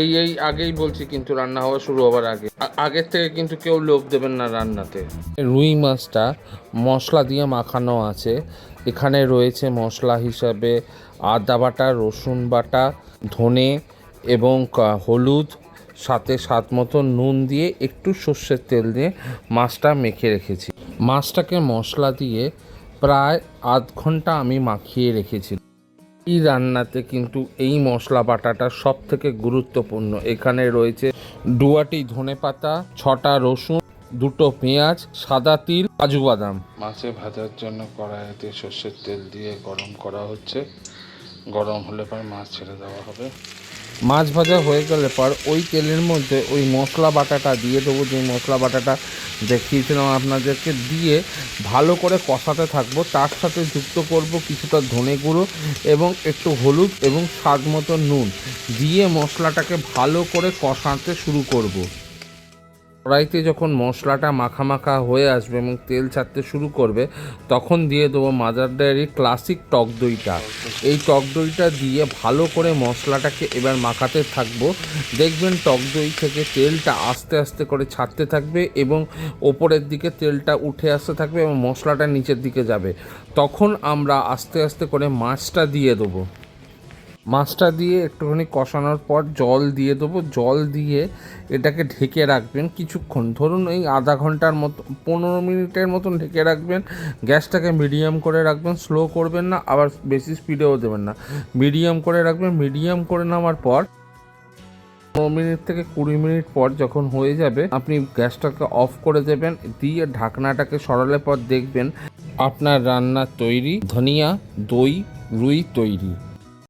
এই আগেই বলছি, কিন্তু রান্না হওয়া শুরু হওয়ার আগে, আগের থেকে কিন্তু কেউ লোভ দেবেন না রান্নাতে। রুই মাছটা মশলা দিয়ে মাখানো আছে। এখানে রয়েছে মশলা হিসাবে আদা বাটা, রসুন বাটা, ধনে এবং হলুদ, সাথে স্বাদ মতো নুন দিয়ে একটু সর্ষের তেল দিয়ে মাছটা মেখে রেখেছি। মাছটাকে মশলা দিয়ে প্রায় আধ ঘন্টা আমি মাখিয়ে রেখেছি। এই রান্নাতে কিন্তু এই মশলা বাটাটা সব থেকে গুরুত্বপূর্ণ। এখানে রয়েছে ডুয়াটি ধনেপাতা, 6টা রসুন, 2টো পেঁয়াজ, সাদা তিল, কাজু বাদাম। মাছে ভাজার জন্য কড়াইতে সর্ষের তেল দিয়ে গরম করা হচ্ছে। গরম হলে পর মাছ ছেড়ে দেওয়া হবে। মাছ ভাজা হয়ে গেলে পর ওই তেলের মধ্যে ওই মশলা বাটাটা দিয়ে দেবো, যে মশলা বাটাটা দেখিয়েছিলাম আপনাদেরকে, দিয়ে ভালো করে কষাতে থাকবো। তার সাথে যুক্ত করব কিছুটা ধনে গুঁড়ো এবং একটু হলুদ এবং স্বাদ মতো নুন দিয়ে মশলাটাকে ভালো করে কষাতে শুরু করব। কড়াইতে যখন মশলাটা মাখা মাখা হয়ে আসবে এবং তেল ছাড়তে শুরু করবে, তখন দিয়ে দেবো মাদার ডেয়ারির ক্লাসিক টক দইটা। এই টক দইটা দিয়ে ভালো করে মশলাটাকে এবার মাখাতে থাকবো। দেখবেন টক দই থেকে তেলটা আস্তে আস্তে করে ছাড়তে থাকবে এবং ওপরের দিকে তেলটা উঠে আসতে থাকবে এবং মশলাটা নিচের দিকে যাবে। তখন আমরা আস্তে আস্তে করে মাছটা দিয়ে দেবো। মাছটা দিয়ে একটুখানি কষানোর পর জল দিয়ে দেবো। জল দিয়ে এটাকে ঢেকে রাখবেন কিছুক্ষণ, ধরুন এই আধা ঘন্টার মতো, 15 মিনিটের মতন ঢেকে রাখবেন। গ্যাসটাকে মিডিয়াম করে রাখবেন, স্লো করবেন না, আবার বেশি স্পিডেও দেবেন না, মিডিয়াম করে রাখবেন। মিডিয়াম করে নেওয়ার পর 15 মিনিট থেকে 20 মিনিট পর যখন হয়ে যাবে, আপনি গ্যাসটাকে অফ করে দেবেন। দিয়ে ঢাকনাটাকে সরালে পর দেখবেন আপনার রান্না তৈরি। ধনিয়া, দই, রুই তৈরি।